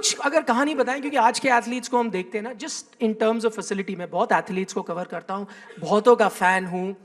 कुछ अगर कहानी बताएं, क्योंकि आज के एथलीट्स को हम देखते हैं ना, just in terms of facility में बहुत एथलीट्स को कवर करता हूँ, बहुतों का फ़ैन हूँ।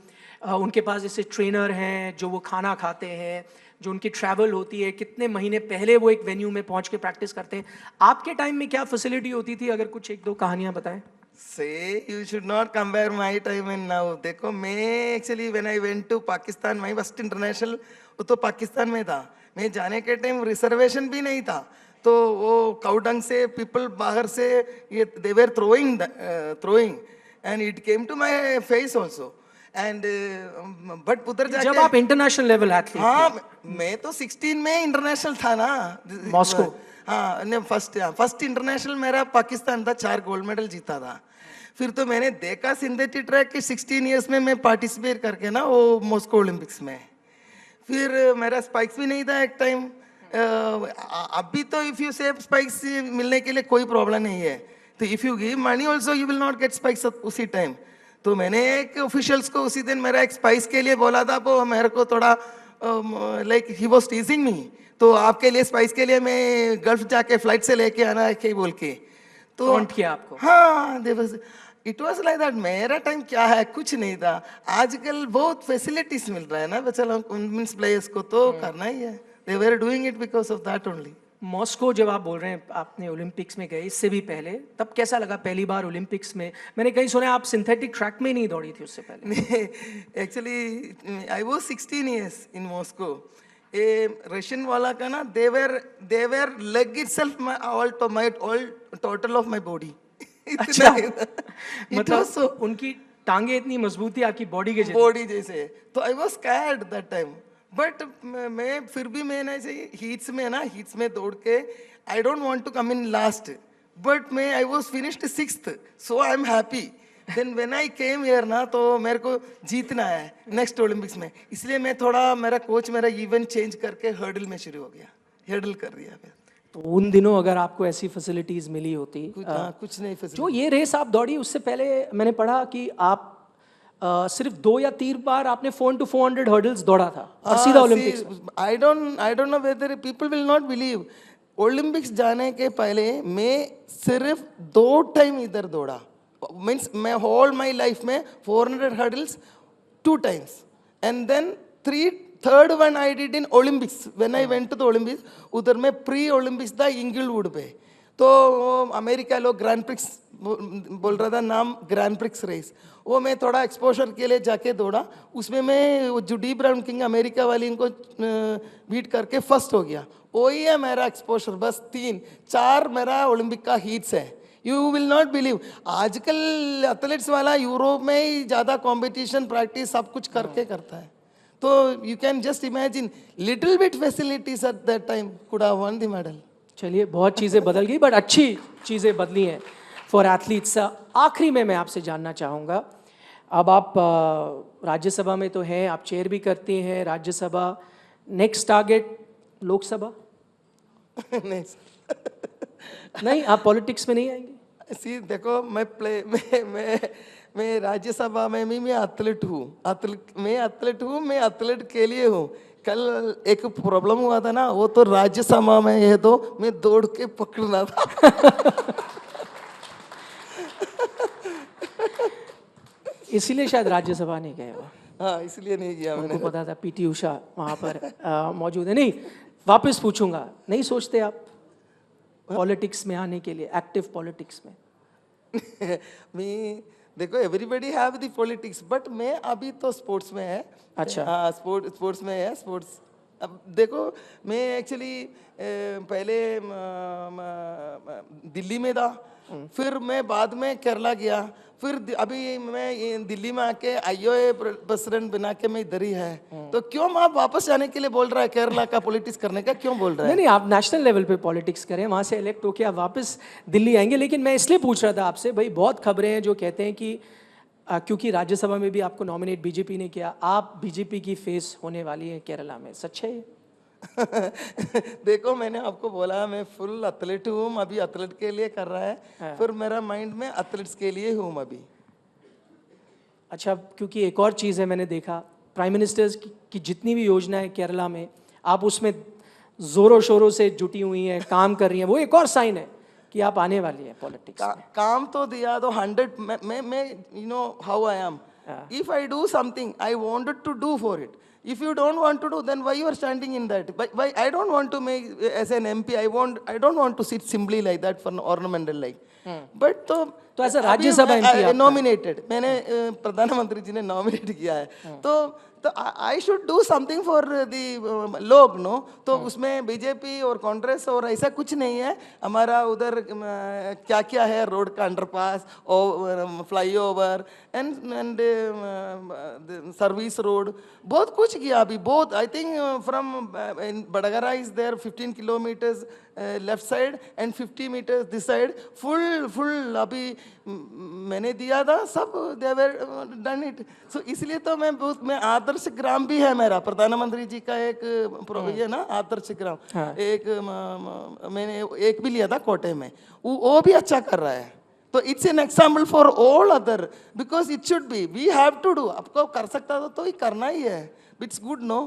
उनके पास जैसे ट्रेनर हैं जो वो खाना खाते हैं, जो उनकी ट्रैवल होती है, कितने महीने पहले वो एक वेन्यू में पहुंच के प्रैक्टिस करते हैं। आपके टाइम में क्या फैसिलिटी होती थी? अगर कुछ एक दो कहानियां बताएं। Say you should not compare my time and now. देखो मैं actually when I went to Pakistan, my first international वो तो पाकिस्तान में था। मैं जाने के टाइम रिजर्वेशन भी नहीं था, तो वो काउडंग से पीपल बाहर से ये they were throwing and it came to my face also and but उधर जब जाके आप इंटरनेशनल लेवल एथलीट थे? हाँ मैं तो 16 में इंटरनेशनल था ना, मॉस्को। हाँ ने फर्स्ट इंटरनेशनल मेरा पाकिस्तान था, 4 गोल्ड मेडल जीता था। फिर तो मैंने देखा सिंथेटिक ट्रैक कि 16 इयर्स में मैं पार्टिसिपेट करके ना वो मॉस्को ओलंपिक्स में। फिर मेरा स्पाइक्स भी नहीं था एक टाइम। अभी तो इफ़ यू सेव स्पाइक्स मिलने के लिए कोई प्रॉब्लम नहीं है, तो if you give money also you will not gate spikes उसी टाइम। तो मैंने एक ऑफिशियल्स को उसी दिन मेरा एक स्पाइस के लिए बोला था, वो मेरे को थोड़ा लाइक ही वॉज टीजिंग मी, तो आपके लिए स्पाइस के लिए मैं गल्फ जाके फ्लाइट से लेके आना है क्या बोल के। तो टॉन्ट किया आपको? हाँ इट वॉज लाइक दैट। मेरा टाइम क्या है, कुछ नहीं था। आजकल बहुत फैसिलिटीज मिल रहा है ना बच्चा मीन्स प्लेयर्स को, तो करना ही है। They were doing it because of that only. Moscow जब आप बोल रहे हैं आपने ओलंपिक्स में गए, इससे भी पहले तब कैसा लगा पहली बार ओलंपिक्स में? मैंने कहीं सुना है आप सिंथेटिक ट्रैक में ही नहीं दौड़ी थी उससे पहले। Actually I was 16 years in Moscow. A Russian वाला का ना देवर leg itself my all total of my body. अच्छा। मतलब उनकी टांगे इतनी मजबूत थी आपकी बॉडी जैसे, तो I was scared that time. But मैं फिर भी मैंने ऐसे हीट्स में दौड़ के I don't want to come in last, but मैं I was finished 6th, so I am happy. Then when I came here ना, तो मेरे को जीतना है नेक्स्ट ओलंपिक्स में, इसलिए मैं थोड़ा मेरा कोच मेरा इवेंट चेंज करके हर्डल में शुरू हो गया, हर्डल कर दिया फिर। तो उन दिनों अगर आपको ऐसी फैसिलिटीज मिली होती, कुछ नहीं जो ये रेस आप दौड़ी उससे पहले मैंने पढ़ा कि आप सिर्फ 2 या 3 बार आपने 4x400 हर्डल्स दौड़ा था और सीधा ओलंपिक्स में। I don't know whether people will not believe, Olympics जाने के पहले मैं सिर्फ 2 टाइम इधर दौड़ा। मीन्स मैं होल माई लाइफ में 400 hurdles 2 times, and then third one I did in Olympics when I went to the Olympics. उधर में प्री ओलंपिक्स था इंगलवुड पे, तो अमेरिका लोग ग्रैंड प्रिक्स बोल रहा था नाम, ग्रैंड प्रिक्स रेस, वो मैं थोड़ा एक्सपोजर के लिए जाके दौड़ा। उसमें मैं जुडी ब्राउन किंग अमेरिका वाली इनको बीट करके फर्स्ट हो गया। वही है मेरा एक्सपोजर, बस 3-4 मेरा ओलंपिक का हीट्स है। यू विल नॉट बिलीव, आजकल एथलेट्स वाला यूरोप में ही ज़्यादा कंपटीशन प्रैक्टिस सब कुछ करके करता है, तो you can just imagine little bit facilities at that time could have one the medal. चलिए, बहुत चीज़ें बदल गई, बट अच्छी चीज़ें बदली हैं फॉर एथलीट्स। आखिरी में मैं आपसे जानना चाहूँगा, अब आप राज्यसभा में तो हैं, आप चेयर भी करती हैं राज्यसभा, नेक्स्ट टारगेट लोकसभा? नहीं नहीं, आप पॉलिटिक्स में नहीं आएंगे? सी देखो, मैं राज्यसभा में भी मैं एथलीट हूँ, मैं एथलीट के लिए हूँ। कल एक प्रॉब्लम हुआ था ना, वो तो राज्यसभा में है, तो मैं दौड़ के पकड़ना था। इसीलिए शायद राज्यसभा नहीं गए वो। हाँ, इसलिए नहीं गया मैंने। उनको पता था पीटी उषा वहाँ पर मौजूद है। नहीं, वापस पूछूंगा, नहीं सोचते आप पॉलिटिक्स में आने के लिए, एक्टिव पॉलिटिक्स में? मैं देखो, everybody have the politics, but मैं अभी तो स्पोर्ट्स में है। अच्छा। हाँ, स्पोर्ट्स में है। स्पोर्ट्स अब देखो, मैं एक्चुअली पहले दिल्ली में था, फिर मैं बाद में केरला गया, फिर अभी मैं दिल्ली में आके IOA प्रेसिडेंट बना के मैं इधर ही है। तो क्यों आप वापस जाने के लिए बोल रहा है, केरला का पॉलिटिक्स करने का क्यों बोल रहा है? नहीं, आप नेशनल लेवल पे पॉलिटिक्स करें, वहाँ से इलेक्ट होके आप वापस दिल्ली आएंगे। लेकिन मैं इसलिए पूछ रहा था आपसे, भाई बहुत खबरें हैं जो कहते हैं कि क्योंकि राज्यसभा में भी आपको नॉमिनेट बीजेपी ने किया, आप बीजेपी की फेस होने वाली है केरला में, सच है ये? देखो, मैंने आपको बोला मैं फुल एथलीट हूँ, अभी एथलीट के लिए कर रहा है, फिर मेरा माइंड में एथलीट्स के लिए हूँ अभी। अच्छा, क्योंकि एक और चीज़ है, मैंने देखा प्राइम मिनिस्टर्स की जितनी भी योजना है केरला में, आप उसमें जोरों शोरों से जुटी हुई हैं, काम कर रही हैं, वो एक और साइन है कि आप आने वाली हैं पॉलिटिक्स में। काम तो दिया तो 100 मैं you know how I am if I do something I wanted to do for it if you don't want to do then why you are standing in that why I don't want to make as an MP I don't want to sit simply like that for an ornamental like but तो ऐसा Rajya Sabha MP आपका nominated मैंने प्रधानमंत्री जी ने nominate किया है तो I should do something for the लोग नो तो उसमें बीजेपी और कांग्रेस और ऐसा कुछ नहीं है हमारा उधर क्या क्या है रोड का अंडरपास और फ्लाईओवर एंड सर्विस रोड बहुत कुछ किया अभी बहुत I think from Badagara is there 15 kilometres left side and 50 metres this side full अभी मैंने दिया था सब दे वर डन इट सो इसलिए तो मैं आदर्श ग्राम भी है मेरा प्रधानमंत्री जी का एक ये ना आदर्श ग्राम एक मैंने एक भी लिया था कोटे में वो भी अच्छा कर रहा है तो it's an example for all other because it should be we have to do आपको कर सकता तो ही करना ही है इट्स गुड नो